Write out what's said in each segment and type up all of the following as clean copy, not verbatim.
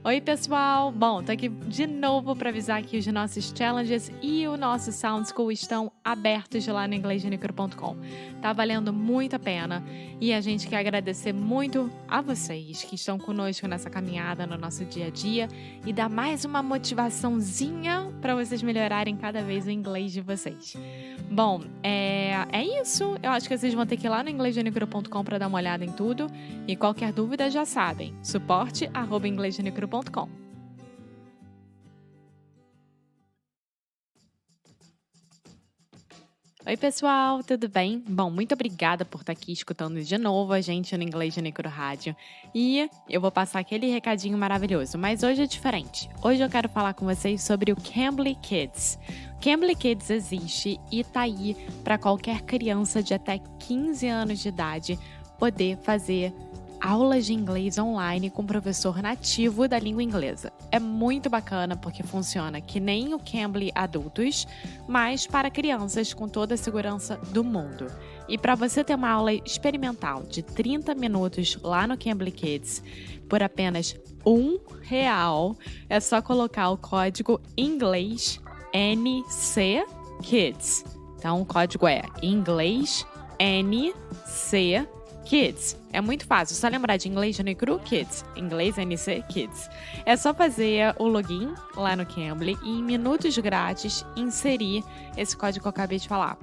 Oi, pessoal! Bom, tô aqui de novo para avisar que os nossos challenges e o nosso Sound School estão abertos lá no inglêsdenicro.com. Tá valendo muito a pena e a gente quer agradecer muito a vocês que estão conosco nessa caminhada no nosso dia a dia e dar mais uma motivaçãozinha para vocês melhorarem cada vez o inglês de vocês. Bom, é isso. Eu acho que vocês vão ter que ir lá no inglêsdenicro.com para dar uma olhada em tudo. E qualquer dúvida já sabem, suporte@inglesdenicro.com. Oi, pessoal, tudo bem? Bom, muito obrigada por estar aqui escutando de novo a gente no Inglês de Nicro Rádio. E eu vou passar aquele recadinho maravilhoso, mas hoje é diferente. Hoje eu quero falar com vocês sobre o Cambly Kids. O Cambly Kids existe e tá aí para qualquer criança de até 15 anos de idade poder fazer aulas de inglês online com professor nativo da língua inglesa. É muito bacana porque funciona que nem o Cambly Adultos, mas para crianças com toda a segurança do mundo. E para você ter uma aula experimental de 30 minutos lá no Cambly Kids, por apenas R$1, é só colocar o código inglês NC Kids. Então o código é inglês NC Kids. É muito fácil, só lembrar de Inglês de Nicru Kids, Inglês NC Kids. É só fazer o login lá no Cambly e em minutos grátis inserir esse código que eu acabei de falar.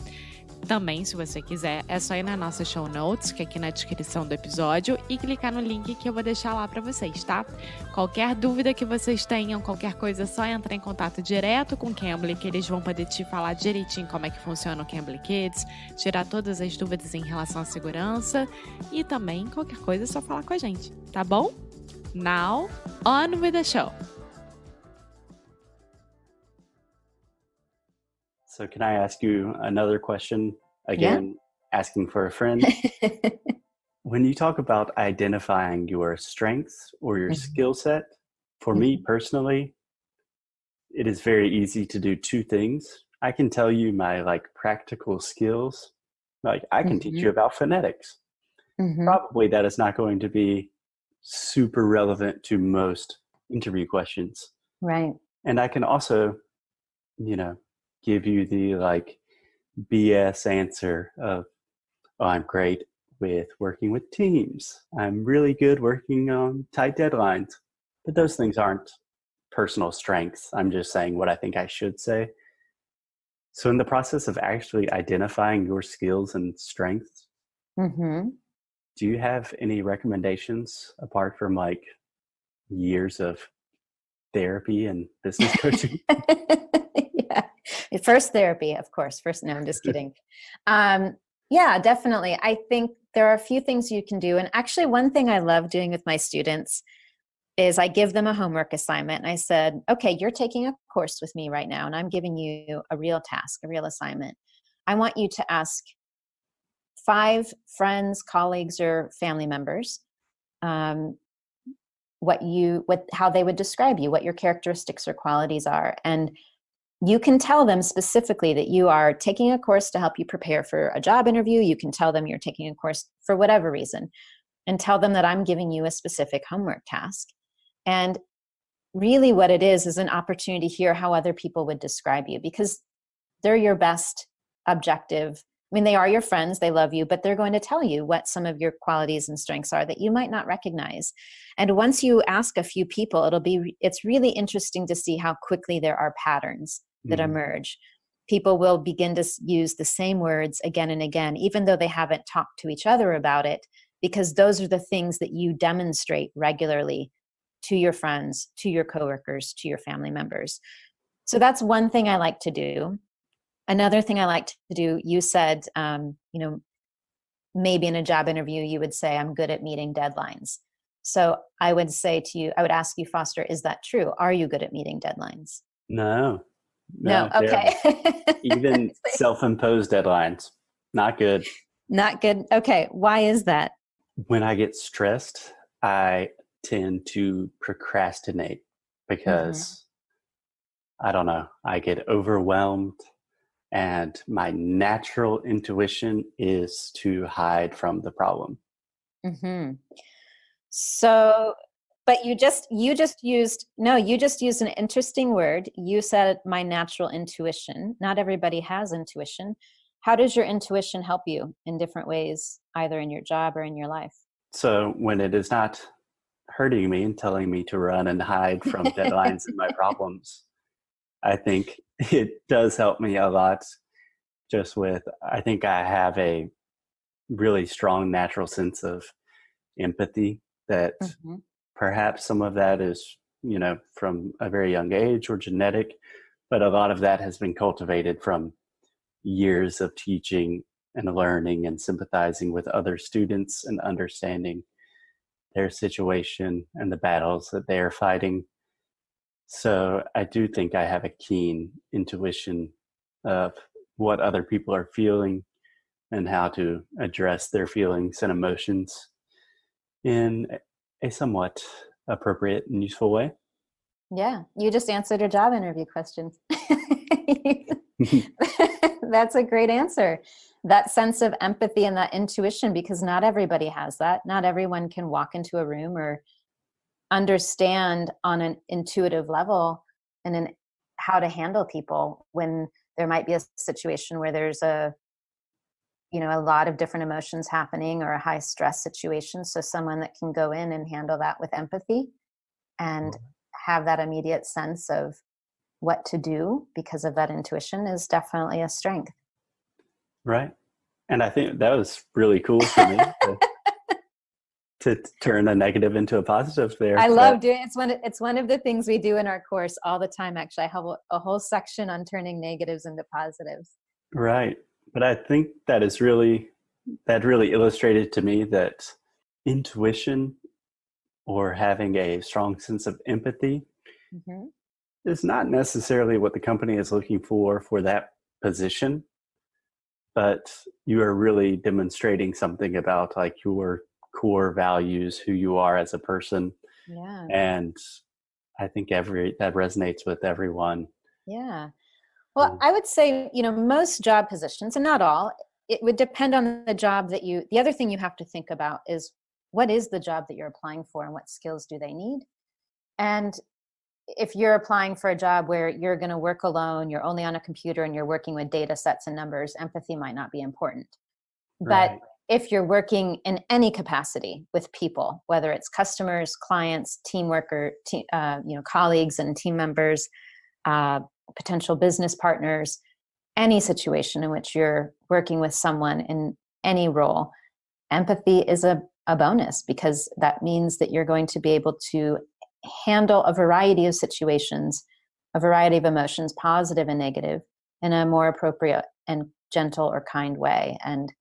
Também, se você quiser, é só ir na nossa show notes, que é aqui na descrição do episódio, e clicar no link que eu vou deixar lá para vocês, tá? Qualquer dúvida que vocês tenham, qualquer coisa, é só entrar em contato direto com o Cambly, que eles vão poder te falar direitinho como é que funciona o Cambly Kids, tirar todas as dúvidas em relação à segurança, e também, qualquer coisa, é só falar com a gente, tá bom? Now, on with the show! So can I ask you another question? Again, asking for a friend. When you talk about identifying your strengths or your skill set, for me personally, it is very easy to do two things. I can tell you my practical skills. Like I can teach you about phonetics. Probably that is not going to be super relevant to most interview questions. Right. And I can also, give you the BS answer of, oh, I'm great with working with teams. I'm really good working on tight deadlines. But those things aren't personal strengths. I'm just saying what I think I should say. So in the process of actually identifying your skills and strengths, do you have any recommendations apart from years of therapy and business coaching? First therapy, of course. No, I'm just kidding. Yeah, definitely. I think there are a few things you can do. And actually, one thing I love doing with my students is I give them a homework assignment. And I said, okay, you're taking a course with me right now, and I'm giving you a real task, a real assignment. I want you to ask 5 friends, colleagues, or family members how they would describe you, what your characteristics or qualities are. And you can tell them specifically that you are taking a course to help you prepare for a job interview. You can tell them you're taking a course for whatever reason, and tell them that I'm giving you a specific homework task. And really what it is an opportunity to hear how other people would describe you, because they're your best objective. I mean, they are your friends, they love you, but they're going to tell you what some of your qualities and strengths are that you might not recognize. And once you ask a few people, it's really interesting to see how quickly there are patterns that emerge. People will begin to use the same words again and again, even though they haven't talked to each other about it, because those are the things that you demonstrate regularly to your friends, to your coworkers, to your family members. So that's one thing I like to do. Another thing I like to do, you said, maybe in a job interview, you would say, I'm good at meeting deadlines. So I would ask you, Foster, is that true? Are you good at meeting deadlines? No, okay. Even self-imposed deadlines, not good. Not good. Okay. Why is that? When I get stressed, I tend to procrastinate because I don't know, I get overwhelmed, and my natural intuition is to hide from the problem. So, But you just used an interesting word. You said my natural intuition. Not everybody has intuition. How does your intuition help you in different ways, either in your job or in your life? So when it is not hurting me and telling me to run and hide from deadlines and my problems, I think it does help me a lot. I think I have a really strong natural sense of empathy that perhaps some of that is, from a very young age or genetic, but a lot of that has been cultivated from years of teaching and learning and sympathizing with other students and understanding their situation and the battles that they are fighting. So I do think I have a keen intuition of what other people are feeling and how to address their feelings and emotions in a somewhat appropriate and useful way. Yeah, you just answered your job interview question. That's a great answer. That sense of empathy and that intuition, because not everybody has that. Not everyone can walk into a room or understand on an intuitive level and how to handle people when there might be a situation where there's a lot of different emotions happening or a high stress situation. So someone that can go in and handle that with empathy and have that immediate sense of what to do because of that intuition is definitely a strength. Right. And I think that was really cool for me to turn a negative into a positive there. I love doing it's one of the things we do in our course all the time. Actually, I have a whole section on turning negatives into positives. Right. But I think that really illustrated to me that intuition or having a strong sense of empathy is not necessarily what the company is looking for that position, but you are really demonstrating something about like your core values, who you are as a person. Yeah. And I think that resonates with everyone. Yeah. Well, I would say, most job positions, and not all, it would depend on the job the other thing you have to think about is what is the job that you're applying for and what skills do they need? And if you're applying for a job where you're going to work alone, you're only on a computer and you're working with data sets and numbers, empathy might not be important. But if you're working in any capacity with people, whether it's customers, clients, team worker, colleagues and team members, potential business partners, any situation in which you're working with someone in any role, empathy is a bonus, because that means that you're going to be able to handle a variety of situations, a variety of emotions, positive and negative, in a more appropriate and gentle or kind way. And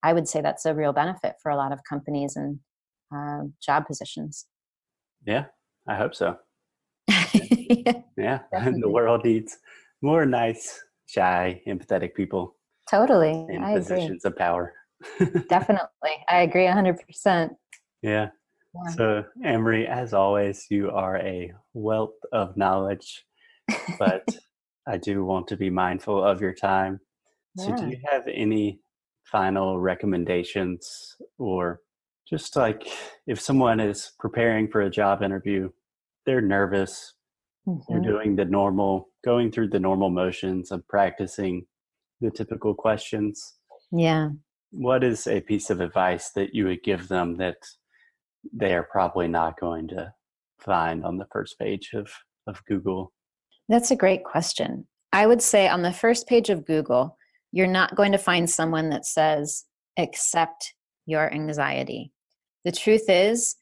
I would say that's a real benefit for a lot of companies and job positions. Yeah, I hope so. Yeah. Definitely. The world needs more nice, shy, empathetic people. Totally. In I agree. positions of power. Definitely. I agree 100%. Yeah. So, Amory, as always, you are a wealth of knowledge, but I do want to be mindful of your time. So do you have any final recommendations, or just like if someone is preparing for a job interview, they're nervous, they're going through the normal motions of practicing the typical questions. Yeah. What is a piece of advice that you would give them that they are probably not going to find on the first page of Google? That's a great question. I would say on the first page of Google, you're not going to find someone that says, accept your anxiety. The truth is,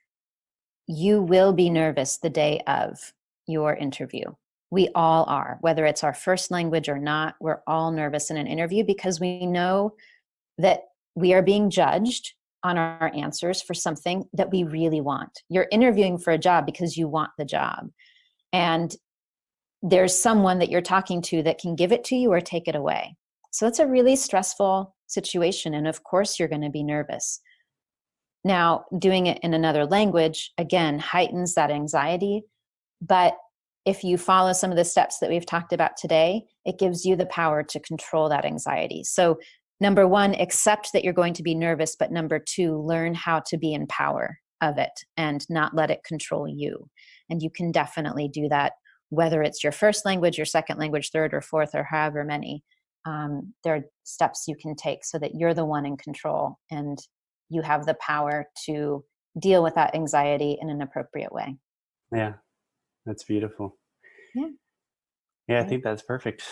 you will be nervous the day of your interview. We all are, whether it's our first language or not. We're all nervous in an interview because we know that we are being judged on our answers for something that we really want. You're interviewing for a job because you want the job. And there's someone that you're talking to that can give it to you or take it away. So it's a really stressful situation. And of course, you're going to be nervous. Now, doing it in another language, again, heightens that anxiety. But if you follow some of the steps that we've talked about today, it gives you the power to control that anxiety. So number one, accept that you're going to be nervous. But number two, learn how to be in power of it and not let it control you. And you can definitely do that, whether it's your first language, your second language, third or fourth, or however many. There are steps you can take so that you're the one in control and you have the power to deal with that anxiety in an appropriate way. Yeah, that's beautiful. Yeah. Yeah, I think that's perfect.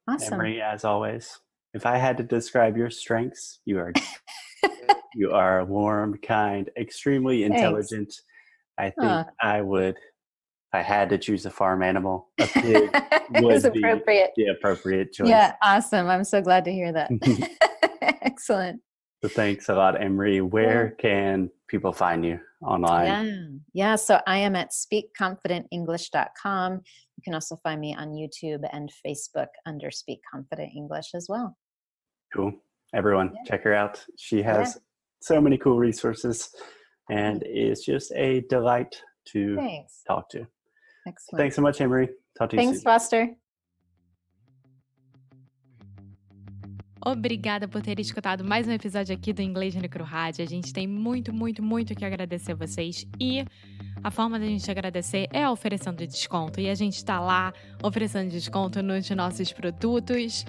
Awesome. Emery, as always, if I had to describe your strengths, you are warm, kind, extremely intelligent. I think I would, if I had to choose a farm animal, a pig would be the appropriate choice. Yeah, awesome. I'm so glad to hear that. Excellent. So thanks a lot, Emery. Where can people find you online? Yeah. So I am at speakconfidentenglish.com. You can also find me on YouTube and Facebook under Speak Confident English as well. Cool. Everyone, check her out. She has so many cool resources, and it's just a delight to talk to. Excellent. Thanks so much, Emery. Talk to you soon. Thanks, Foster. Obrigada por ter escutado mais um episódio aqui do Inglês no Micro Rádio. A gente tem muito, muito, muito que agradecer a vocês. E a forma da gente agradecer é oferecendo desconto. E a gente está lá oferecendo desconto nos nossos produtos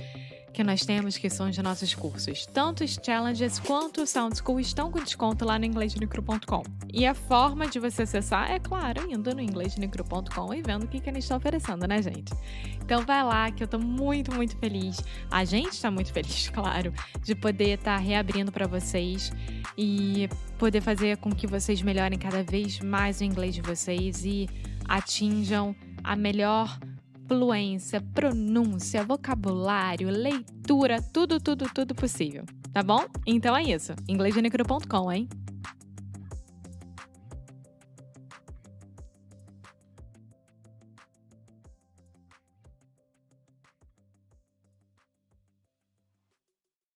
que nós temos, que são os nossos cursos. Tanto os Challenges quanto o Sound School estão com desconto lá no inglesnicro.com. E a forma de você acessar é, claro, indo no inglesnicro.com e vendo o que eles estão oferecendo, né, gente? Então vai lá, que eu tô muito, muito feliz. A gente tá muito feliz, claro, de poder estar reabrindo para vocês e poder fazer com que vocês melhorem cada vez mais o inglês de vocês e atinjam a melhor fluência, pronúncia, vocabulário, leitura, tudo possível, tá bom? Então é isso, inglesnicro.com, hein?